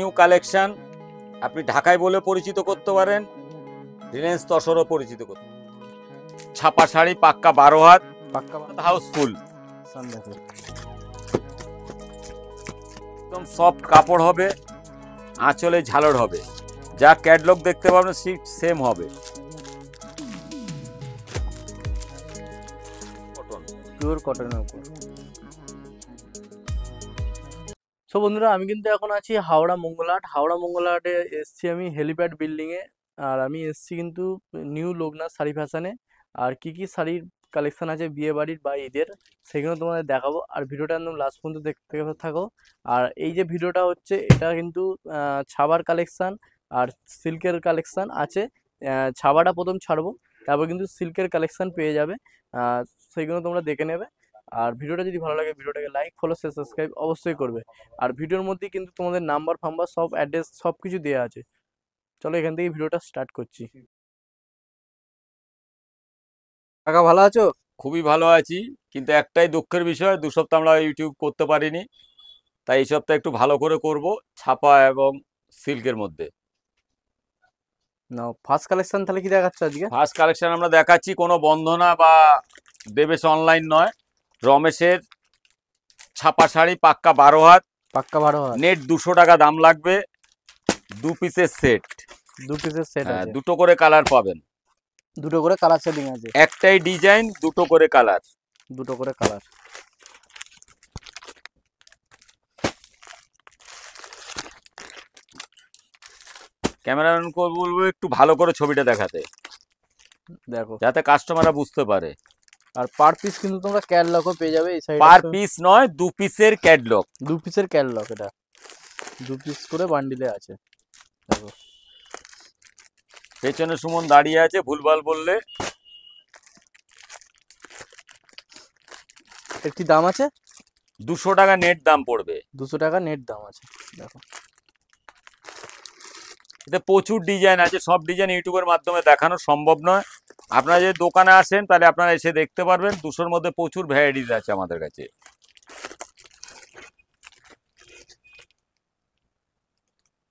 New collection আপনি ঢাকায় বলে পরিচিত করতে পারেন, রিলায়েন্স তসরও পরিচিত করতে। ছাপা শাড়ি পাক্কা 12 হাত, পাক্কা হাউসফুল, দেখো একদম সফট কাপড় হবে, আঁচলে ঝালর হবে, যা ক্যাটলগ দেখতে পাবেন ঠিক সেম হবে। কটন, পিওর কটনের উপর। সো বন্ধুরা, আমি কিন্তু এখন আছি হাওড়া মঙ্গলহাটে এসছি আমি হেলিপ্যাড বিল্ডিংয়ে। আর আমি এসছি কিন্তু নিউ লোকনাথ শাড়ি ফ্যাশনে। আর কি কি শাড়ির কালেকশন আছে বিয়ে বাড়ির বা ঈদের, সেগুলো তোমাদের দেখাবো। আর ভিডিওটা একদম লাস্ট পর্যন্ত দেখতে থাকো। আর এই যে ভিডিওটা হচ্ছে, এটা কিন্তু ছাবার কালেকশন আর সিল্কের কালেকশন আছে। ছাবাটা প্রথম ছাড়বো, তারপর কিন্তু সিল্কের কালেকশন পেয়ে যাবে। সেইগুলো তোমরা দেখে নেবে। আর ভিডিওটা যদি ভালো লাগে, ভিডিওটাকে লাইক, ফলো, সাবস্ক্রাইব অবশ্যই করবে। আর ভিডিওর মধ্যে কিন্তু তোমাদের নাম্বার ফাম্বার সব অ্যাড্রেস সব কিছু দেওয়া আছে। চলো এখান থেকে ভিডিওটা স্টার্ট করছি। কাকা ভালো আছো? খুবই ভালো আছি, কিন্তু একটাই দুঃখের বিষয়, 2 সপ্তাহ আমরা ইউটিউব করতে পারিনি, তাই এই সপ্তাহে একটু ভালো করে করব, ছাপা এবং সিল্কের মধ্যে। না, ফার্স্ট কালেকশন তাহলে কি দেখাচ্ছ আজকে? ফার্স্ট কালেকশন আমরা দেখাচ্ছি, কোনো বন্ধনা বা দেবেশ অনলাইন নয়, রমেশের ছাপা শাড়ি পাক্কা 12 হাত, পাক্কা 12 হাত, নেট 200 টাকা দাম লাগবে, 2 পিসের সেট, 2 পিসের সেট আছে, দুটো করে কালার পাবেন, দুটো করে কালার শেডিং আছে, একটাই ডিজাইন, দুটো করে কালার। দুটো করে কালার। ক্যামেরাম্যানকে বলবো একটু ভালো করে ছবিটা দেখাতে, দেখো, যাতে কাস্টমাররা বুঝতে পারে। আর পার পিস কিন্তু তোমরা ক্যাটলগও পেয়ে যাবে এই সাইডে। পার পিস নয়, 2 পিসের ক্যাটলগ, 2 পিসের ক্যাটলগ, এটা 2 পিস করে বান্ডিলে আছে। দেখো, পেছনে সুমন দাঁড়িয়ে আছে, ভুলভাল বললে। একটি দাম আছে 200 টাকা নেট দাম পড়বে, 200 টাকা নেট দাম আছে। দেখো, এতে প্রচুর ডিজাইন আছে, সব ডিজাইন ইউটিউবের মাধ্যমে দেখানো সম্ভব নয়। আপনারা যদি দোকানে আসেন তাহলে আপনারা এসে দেখতে পারবেন, 200-র মধ্যে প্রচুর ভ্যারাইটিস আছে আমাদের কাছে।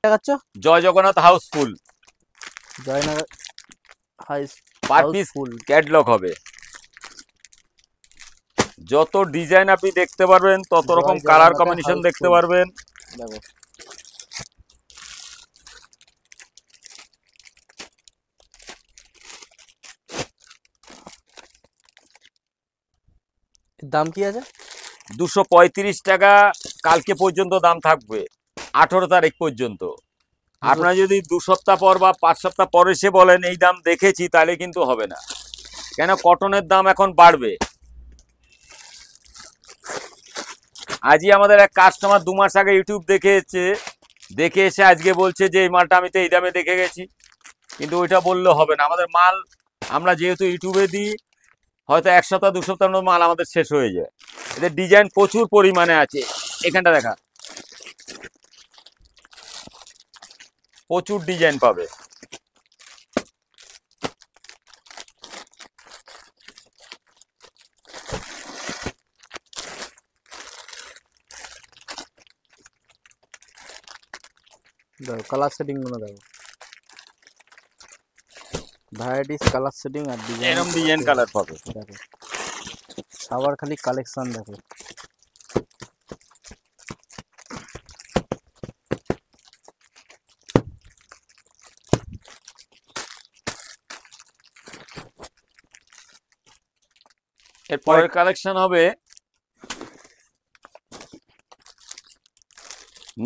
দেখাচ্ছ জয় জগন্নাথ হাউসফুল, জয়নগর হাই পার পিস ফুল। ক্যাটলগ হবে, যত ডিজাইন আপনি দেখতে পারবেন তত রকম কালার কম্বিনেশন দেখতে পারবেন। দেখো, দাম কি আছে? 235 টাকা কালকে পর্যন্ত দাম থাকবে, 18 তারিখ পর্যন্ত। আপনারা যদি 2 সপ্তাহ পর বা 5 সপ্তাহ পর এসে বলেন এই দাম দেখেছি, তাহলে কিন্তু হবে না, কেন কটনের দাম এখন বাড়বে। আজই আমাদের এক কাস্টমার 2 মাস আগে ইউটিউব দেখে এসে আজকে বলছে যে এই মালটা আমি তো এই দামে দেখে গেছি, কিন্তু ওইটা বললে হবে না। আমাদের মাল আমরা যেহেতু ইউটিউবে দিই, হয়তো 1 সপ্তাহ 2 সপ্তাহের মধ্যে মাল আমাদের শেষ হয়ে যায়। এদের ডিজাইন প্রচুর পরিমাণে আছে, এখানটা দেখা, প্রচুর ডিজাইন পাবে। দেখো কালার সেটিং গুলো, দেখো ভ্যারাইটিস কালার সেটিং আর ডিজাইন, এরকম ডিজাইন কালার পাবে। দেখো সবার খালি কালেকশন দেখো। এর পরের কালেকশন হবে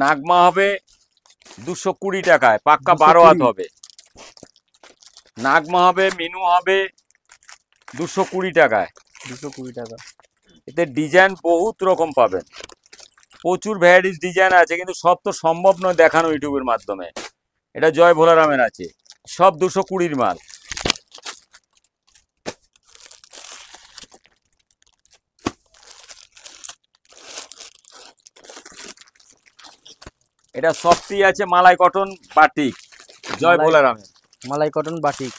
নাগমা, হবে 220 টাকায়, পাক্কা 12 হাত হবে। নাগমা হবে, মিনু হবে 220 টাকায়, 220 টাকা। এতে ডিজাইন বহুত রকম পাবেন, প্রচুর ভ্যারাইটিস ডিজাইন আছে, কিন্তু সব তো সম্ভব নয় দেখানো ইউটিউবের মাধ্যমে। এটা জয় ভোলারামের আছে, সব 220-র মাল। এটা সফটি আছে, মালাই কটন বাটিক, জয় ভোলারামের। মালাই কটন বাটিক,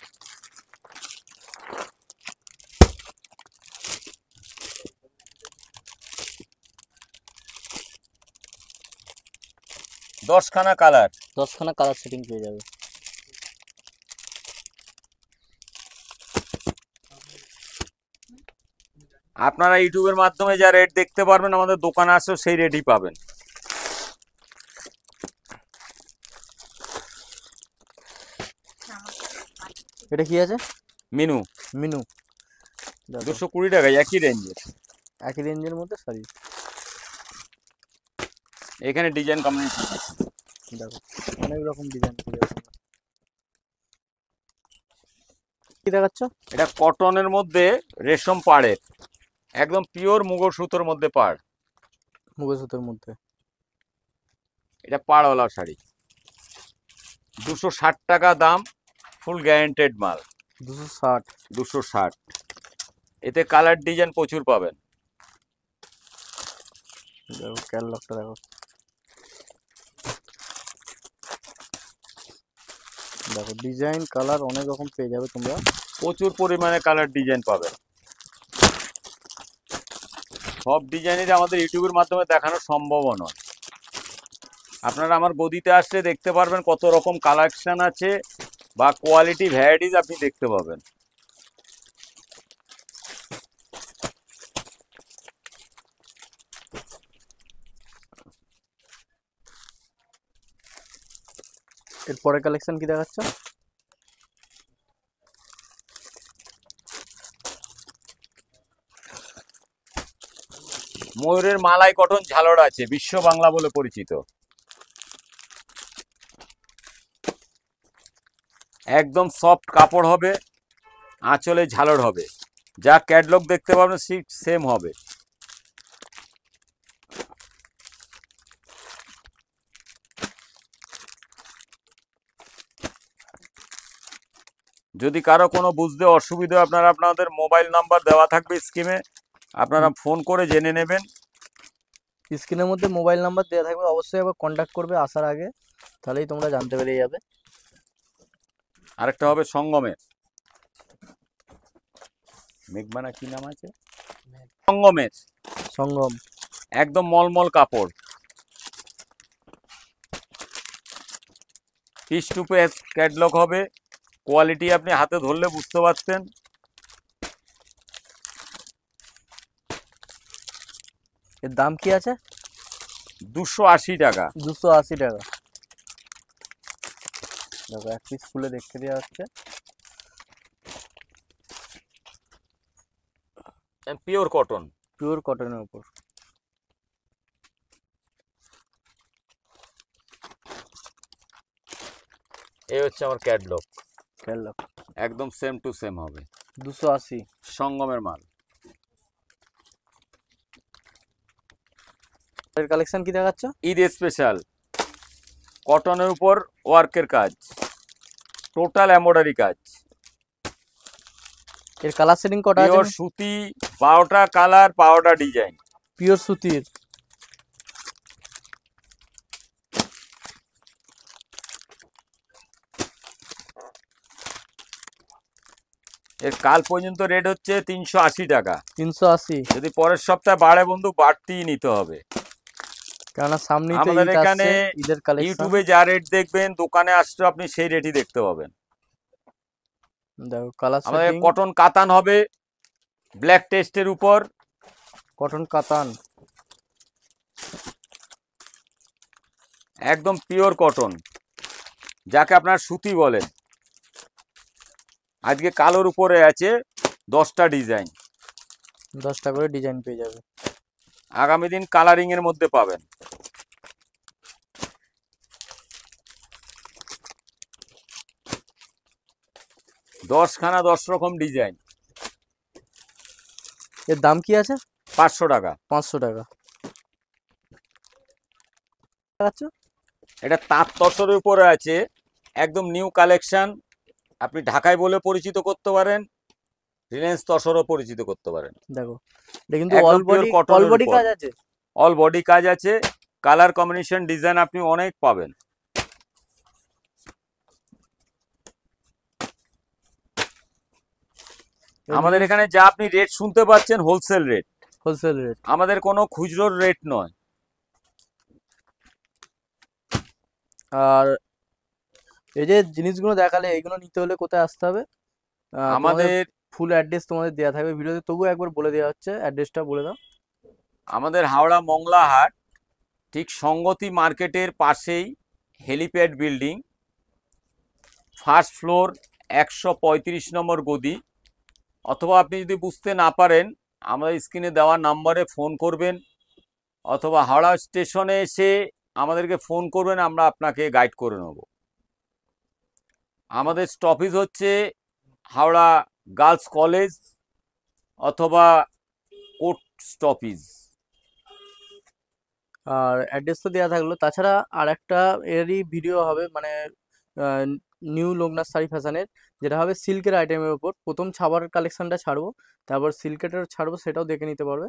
10খানা কালার। 10খানা কালার সেটিং পেয়ে যাবে। আপনারা ইউটিউবের মাধ্যমে যা রেট দেখতে পারবেন আমাদের দোকানে আসলেও সেই রেটই পাবেন। এটা কি আছে? মিনু মিনু 220 টাকা, একই রেঞ্জের। একই রেঞ্জের মধ্যে শাড়ি। এখানে ডিজাইন কম্বিনেশন আছে, দেখো অনেক রকম ডিজাইন পেয়ে যাবে তোমরা। কি দেখাচ্ছ? এটা কটনের মধ্যে রেশম পাড়ের, একদম পিওর মুগো সুতোর মধ্যে পাড়। মুগো সুতোর মধ্যে। এটা পাড়ওয়ালা শাড়ি, 260 টাকা দাম, ফুল গ্যারান্টেড মাল। 260। 260। এতে কালার ডিজাইন প্রচুর পাবেন। দেখো ক্যাটালগটা দেখো। দেখো ডিজাইন কালার অনেক রকম পেয়ে যাবে তোমরা, প্রচুর পরিমাণে কালার ডিজাইন পাবেন। সব ডিজাইনের আমাদের ইউটিউবের মাধ্যমে দেখানো সম্ভব নয়। আপনারা আমার গদিতে আসলে দেখতে পারবেন কত রকম কালেকশন আছে বা কোয়ালিটি ভ্যারাইটিস আপনি দেখতে পাবেন। এরপরে কালেকশন কি দেখাচ্ছ? ময়ূরের মালাই কটন ঝালর আছে, বিশ্ব বাংলা বলে পরিচিত। একদম সফট কাপড় হবে, আঁচলে ঝালর হবে, যা ক্যাটলগ দেখতে পাবেন সেম হবে। যদি কারো কোনো বুঝতে অসুবিধা হয় আপনারা আপনাদের মোবাইল নাম্বার দেওয়া থাকবে স্ক্রিনে, আপনারা ফোন করে জেনে নেবেন। স্ক্রিনের মধ্যে মোবাইল নাম্বার দেওয়া থাকবে, অবশ্যই একবার কন্ট্যাক্ট করবে আসার আগে, তাহলেই তোমরা জানতে পেরে যাবে। আরেকটা হবে সঙ্গমের, মেঘবানা কি নাম আছে, সঙ্গমের, সঙ্গম। একদম মলমল কাপড়, পিস টু পিস ক্যাটলগ হবে, কোয়ালিটি আপনি হাতে ধরলে বুঝতে পারছেন। এর দাম কি আছে? 280 টাকা। 280 টাকা। দেখো এক পিস খুলে দেখতে দেওয়া হচ্ছে। পিওর কটন, পিওর কটনের উপর। এই হচ্ছে আমার ক্যাটলগ, ক্যাটালগ একদম সেম টু সেম হবে। 280। সঙ্গমের মাল। এর কালেকশন কি দেখাচ্ছ? ঈদ স্পেশাল কটনের উপর ওয়ার্কের কাজ, টোটাল এমব্রয়ডারি কাজ। এর কালার সেটিং কটা আছে? পিওর সুতি, 12টা কালার, 12টা ডিজাইন। পিওর সুতির। এর কাল পর্যন্ত রেট হচ্ছে 380 টাকা। 380। যদি পরের সপ্তাহে বাড়ে বন্ধু বাড়তিই নিতে হবে, কেননা সামনেই তো আমাদের ঈদ এখানে আসছে, ঈদের কালেকশন। ইউটিউবে যা রেট দেখবেন দোকানে আসলে আপনি সেই রেটই দেখতে পাবেন। দেখো কালার আমাদের সেটিং। কটন কাতান হবে ব্ল্যাক টেস্টের উপর, কটন কাতান। একদম পিওর কটন, যাকে আপনার সুতি বলেন। আজকে কালোর উপরে আছে 10টা ডিজাইন, 10টা করে ডিজাইন পেয়ে যাবে। আগামী দিন কালারিং এর মধ্যে পাবেন। দশখানা 10 রকম ডিজাইন। এর দাম কি আছে? 500 টাকা। 500 টাকা। এটা তাঁত তসরের উপরে আছে, একদম নিউ কালেকশন। আপনি ঢাকায় বলে পরিচিত করতে পারেন, রিলায়েন্স তসরও পরিচিত করতে পারেন। দেখো এটা কিন্তু একদম all pure body, cotton all এর বডি উপর। কাজ আছে। অল বডি কাজ আছে, কালার কম্বিনেশন ডিজাইন আপনি অনেক পাবেন। আমাদের এখানে যা আপনি রেট শুনতে পাচ্ছেন হোলসেল রেট, হোলসেল রেট। আমাদের কোনো খুচরোর রেট নয়। আর এই যে জিনিসগুলো দেখালে এইগুলো নিতে হলে কোথায় আসতে হবে? তোমাদের আমাদের ফুল অ্যাড্রেস তোমাদের দেওয়া থাকবে ভিডিওতে, তবুও একবার বলে দেওয়া হচ্ছে, অ্যাড্রেসটা বলে দাও। আমাদের হাওড়া মংলা হাট, ঠিক সঙ্গতি মার্কেটের পাশেই হেলিপ্যাড বিল্ডিং, ফার্স্ট ফ্লোর, 135 নম্বর গদি। অথবা আপনি যদি বুঝতে না পারেন আমাদের স্ক্রিনে দেওয়া নাম্বারে ফোন করবেন, অথবা হাওড়া স্টেশনে এসে আমাদেরকে ফোন করবেন, আমরা আপনাকে গাইড করে নেব। আমাদের স্টপেজ হচ্ছে হাওড়া গার্লস কলেজ অথবা কোর্ট স্টপেজ। আর অ্যাড্রেস তো দেওয়া থাকলো, তাছাড়া আর একটা এরই ভিডিও হবে, মানে নিউ লোকনাথ শাড়ি ফ্যাশনের, যেটা হবে সিল্কের আইটেমের উপর। প্রথম ছাপার কালেকশনটা ছাড়বো, তারপর সিল্কের ছাড়বো, সেটাও দেখে নিতে পারবে।